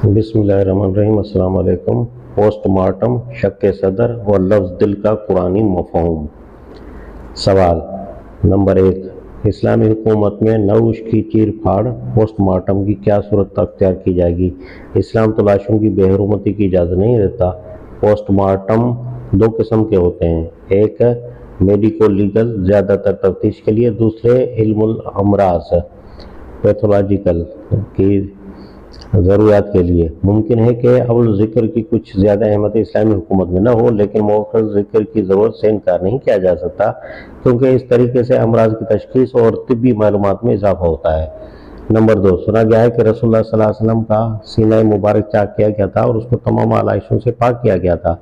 बिस्मिल्लाहिर्रहमानिर्रहीम। अस्सलाम वालेकुम। पोस्टमार्टम, शक सदर और लफ्ज़ दिल का कुरानी मफ़हूम। सवाल नंबर 1, इस्लामी हुकूमत में नऊश की चीर फाड़ पोस्टमार्टम की क्या सूरत अख्तियार की जाएगी? इस्लाम तो लाशों की बेहरमती की इजाज़त नहीं देता। पोस्टमार्टम दो किस्म के होते हैं, एक मेडिको लीगल ज़्यादातर तफ्तीश के लिए, दूसरे इल्मुल अमराज पैथोलॉजिकल की ज़रूरियात के लिए। मुमकिन है कि अव्वल ज़िक्र की कुछ ज़्यादा अहमियत इस्लामी हुकूमत में न हो, लेकिन मौखर ज़िक्र की ज़रूरत से इनकार नहीं किया जा सकता, क्योंकि इस तरीके से अमराज की तशख़ीस और तिब्बी मालूमात में इजाफा होता है। नंबर 2, सुना गया है कि रसूलुल्लाह सल्लल्लाहु अलैहि वसल्लम का सीना मुबारक चाक किया गया था और उसको तमाम आलाइशों से पाक किया गया था,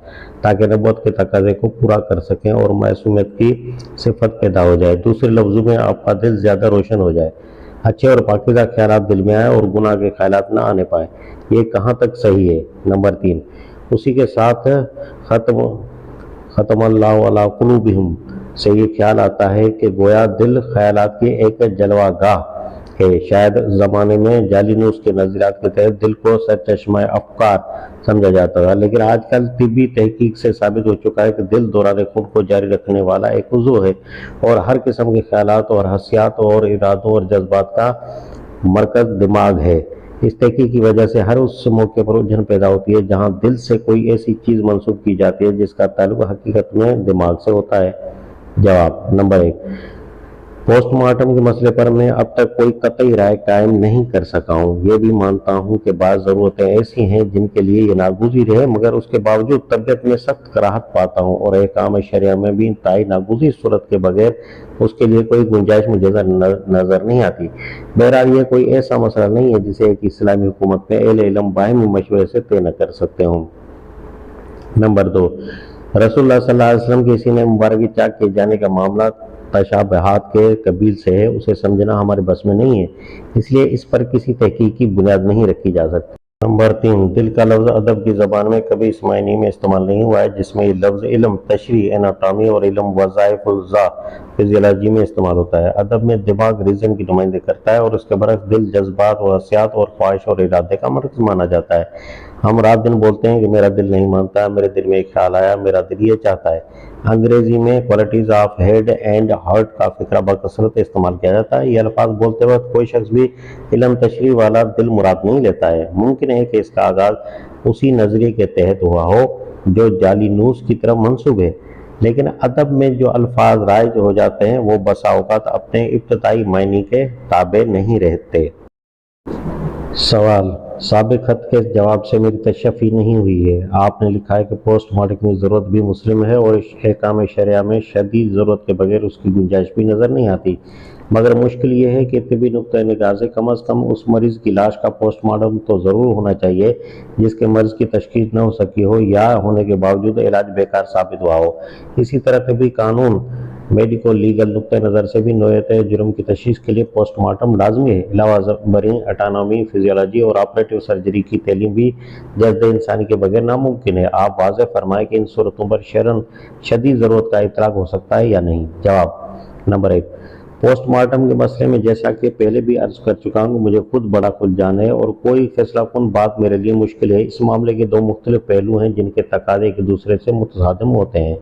ताकि नबूवत के तकाज़े को पूरा कर सकें और मासूमियत की सिफत पैदा हो जाए। दूसरे लफ्ज़ों में, आपका दिल ज़्यादा रोशन हो जाए, अच्छे और पाकीज़ा ख्यालात दिल में आए और गुनाह के ख्यालात ना आने पाए। ये कहाँ तक सही है? नंबर 3, उसी के साथ ख़तमल्लाहु अला क़ुलूबिहिम से ये ख्याल आता है कि गोया दिल ख्यालात की एक जलवागाह है। शायद ज़माने में जालिनूस के नज़रियात के तहत दिल को सरचश्मा अफ़कार समझा जाता था, लेकिन आजकल तिब्बी तहकीक से साबित हो चुका है कि दिल दौरान खून को जारी रखने वाला एक उज़्व है और हर किस्म के ख्यालात और हसियात और इरादों और जज्बात का मरकज़ दिमाग है। इस तहकीक की वजह से हर उस मौके पर उलझन पैदा होती है जहाँ दिल से कोई ऐसी चीज़ मंसूब की जाती है जिसका ताल्लुक हकीकत में दिमाग से होता है। जवाब नंबर 1, पोस्टमार्टम के मसले पर मैं अब तक कोई कतई राय कायम नहीं कर सका हूँ। ये भी मानता हूँ कि बाज़ ज़रूरतें ऐसी हैं जिनके लिए ये नागुज़ीर है, मगर उसके बावजूद तबीयत में सख्त कराहत पाता हूँ और अहकाम शरिया में भी इंतहाई नागुज़ीर सूरत के बगैर उसके लिए कोई गुंजाइश मुझे नज़र नहीं आती। बहरहाल ये कोई ऐसा मसला नहीं है जिसे एक इस्लामी हुकूमत में अहले इल्म बाहिमी मशवरे से तय न कर सकते हों। नंबर 2, रसूलुल्लाह सल्लल्लाहु अलैहि वसल्लम के सीने मुबारक की चाक किए जाने का मामला तशाबहात के कबील से है। उसे समझना हमारे बस में नहीं है, इसलिए इस पर किसी तहकीक की बुनियाद नहीं रखी जा सकती। नंबर 3, दिल का लफ्ज़ अदब की ज़बान में कभी इस मायने में इस्तेमाल नहीं हुआ है जिसमें ये लफ्ज़ इल्म तशरीह, एनाटॉमी और इल्म वज़ाइफ़ुल-ज़ा फिजियोलॉजी में इस्तेमाल होता है। अदब में दिमाग रीज़न की नुमाइंदगी करता है और उसके बरक्स दिल जज्बात और हसियात और ख्वाहिश और इरादे का मरकज़ माना जाता है। हम रात दिन बोलते हैं कि मेरा दिल नहीं मानता, मेरे दिल में एक ख्याल आया, मेरा दिल ये चाहता है। अंग्रेज़ी में qualities of head and heart का फ़िक्रा बकसरत इस्तेमाल किया जाता है। ये अल्फाज बोलते वक्त कोई शख्स भी इल्म तशरीह वाला दिल मुराद नहीं लेता है। मुमकिन है कि इसका आगाज़ उसी नज़रिए के तहत हुआ हो जो जालिनूस की तरफ मंसूब है, लेकिन अदब में जो अल्फाज राइज हो जाते हैं वो बसा औक़ात अपने इब्तदाई मायने के ताबे नहीं रहते। सवाल, साबिक़ खत के जवाब से मेरी तशफ़ी नहीं हुई है। आपने लिखा है कि पोस्टमार्टम की ज़रूरत भी मुस्लिम है और अहकाम शरिया में शदीद ज़रूरत के बगैर उसकी गुंजाइश भी नज़र नहीं आती, मगर मुश्किल ये है कि तिब्बी नुक्ता निगाह से कम अज़ कम उस मरीज़ की लाश का पोस्टमार्टम तो ज़रूर होना चाहिए जिसके मर्ज़ की तशख़ीस न हो सकी हो या होने के बावजूद इलाज बेकार साबित हुआ हो। इसी तरह तिब्बी कानून मेडिको लीगल नुक्ता नज़र से भी नोयत जुर्म की तशख़ीस के लिए पोस्टमार्टम लाजमी है। अलावा बरीन एटानॉमी, फिजियोलॉजी और ऑपरेटिव सर्जरी की तालीम भी जज्ब इंसानी के बगैर नामुमकिन है। आप वाज़ेह फरमाएं कि इन सूरतों पर शरन शदीद ज़रूरत का इतलाक़ हो सकता है या नहीं? जवाब नंबर 1, पोस्टमार्टम के मसले में जैसा कि पहले भी अर्ज़ कर चुका हूँ, मुझे खुद बड़ा खुलजान है और कोई फैसलाकुन बात मेरे लिए मुश्किल है। इस मामले के दो मुख्तलिफ पहलू हैं जिनके तकाज़े एक दूसरे से मुतसादिम होते हैं।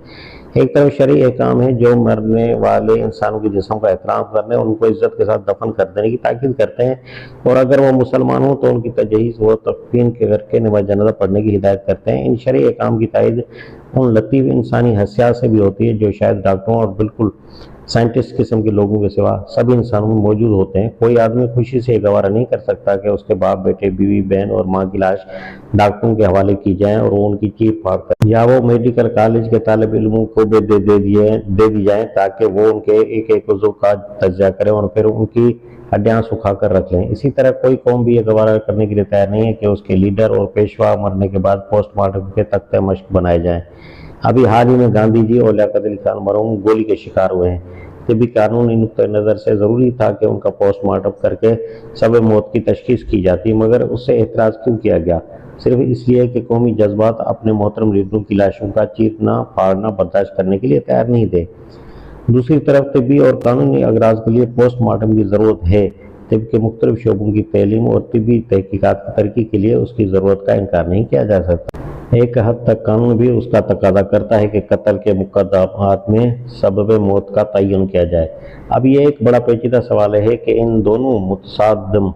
एक तरफ शरई अहकाम है जो मरने वाले इंसानों के जिस्म का एहतराम करने और उनको इज्जत के साथ दफन कर देने की ताकीद करते हैं, और अगर वो मुसलमान हो तो उनकी तजहीज़ व तकफीन के करके नमाज़ जनाज़ा पढ़ने की हिदायत करते हैं। इन शरई अहकाम की तायीद उन लतीफ़ इंसानी हसियात से भी होती है जो शायद डॉक्टरों और बिल्कुल साइंटिस्ट किस्म के लोगों के सिवा सभी इंसानों में मौजूद होते हैं। कोई आदमी खुशी से गवारा नहीं कर सकता कि उसके बाप, बेटे, बीवी, बहन और माँ की लाश डॉक्टरों के हवाले की जाए और वो उनकी चीर फाड़ कर, या वो मेडिकल कॉलेज के तालिब इल्मों को दे दी जाए ताकि वो उनके एक एक उज़्व का तज्ज़िया करें और फिर उनकी हड्डियाँ सुखा कर रख लें। इसी तरह कोई कौम भी ये गवारा करने के लिए तैयार नहीं है कि उसके लीडर और पेशवा मरने के बाद पोस्टमार्टम के तख्ते मश्क बनाए जाएँ। अभी हाल ही में गांधी जी और लियाकत अली खान मरहूम गोली के शिकार हुए हैं। तिब्बी कानूनी नुक्ते नज़र से ज़रूरी था कि उनका पोस्टमार्टम करके सबब मौत की तशख़ीस की जाती, मगर उससे एतराज़ क्यों किया गया? सिर्फ इसलिए कि कौमी जज्बात अपने मोहतरम लीडरों की लाशों का चीरना फाड़ना बर्दाश्त करने के लिए तैयार नहीं थे। दूसरी तरफ तिब्बी और कानूनी अगराज के लिए पोस्टमार्टम की ज़रूरत है, طب کے مختلف شعبوں کی تعلیم اور طبی تحقیقات کی ترقی کے لیے اس کی ضرورت کا انکار نہیں کیا جا سکتا۔ ایک حد تک قانون بھی اس کا تقاضا کرتا ہے کہ قتل کے مقدمات میں سبب موت کا تعین کیا جائے۔ اب یہ ایک بڑا پیچیدہ سوال ہے کہ ان دونوں متصادم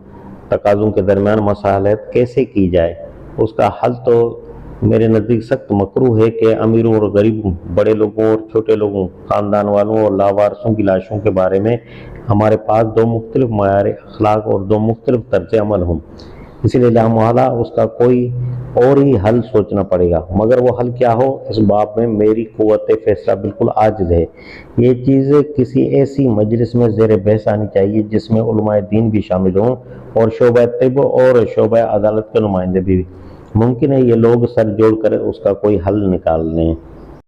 تقاضوں کے درمیان مصالحت کیسے کی جائے۔ اس کا حل تو میرے نزدیک سخت مکروہ ہے کہ امیروں اور غریبوں، بڑے لوگوں اور چھوٹے لوگوں، خاندان والوں اور لاوارثوں کی لاشوں کے بارے میں ہمارے پاس دو مختلف معیار اخلاق اور دو مختلف طرز عمل ہوں۔ اسی لیے لامحالہ اس کا کوئی اور ہی حل سوچنا پڑے گا، مگر وہ حل کیا ہو اس باب میں میری قوت فیصلہ بالکل عاجز ہے۔ یہ چیز کسی ایسی مجلس میں زیر بحث آنی چاہیے جس میں علماء دین بھی شامل ہوں اور شعبہ طب اور شعبہ عدالت کے نمائندے بھی۔ ممکن ہے یہ لوگ سر جوڑ کر اس کا کوئی حل نکال لیں۔